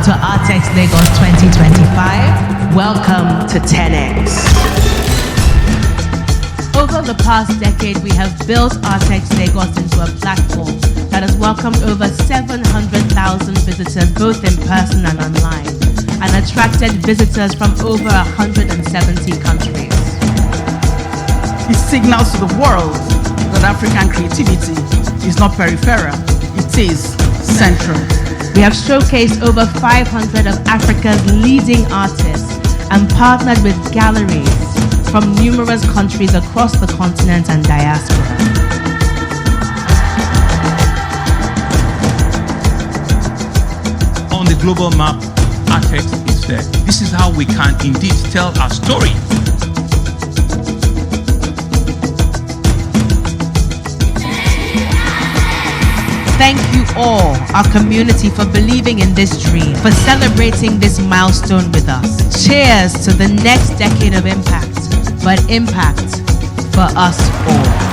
Welcome to Artex Lagos 2025. Welcome to 10X. Over the past decade, we have built Artex Lagos into a platform that has welcomed over 700,000 visitors both in person and online, and attracted visitors from over 170 countries. It signals to the world that African creativity is not peripheral, it is central. We have showcased over 500 of Africa's leading artists and partnered with galleries from numerous countries across the continent and diaspora. On the global map, Artex is there. This is how we can indeed tell our story. Thank you all, our community, for believing in this dream, for celebrating this milestone with us. Cheers to the next decade of impact, but impact for us all.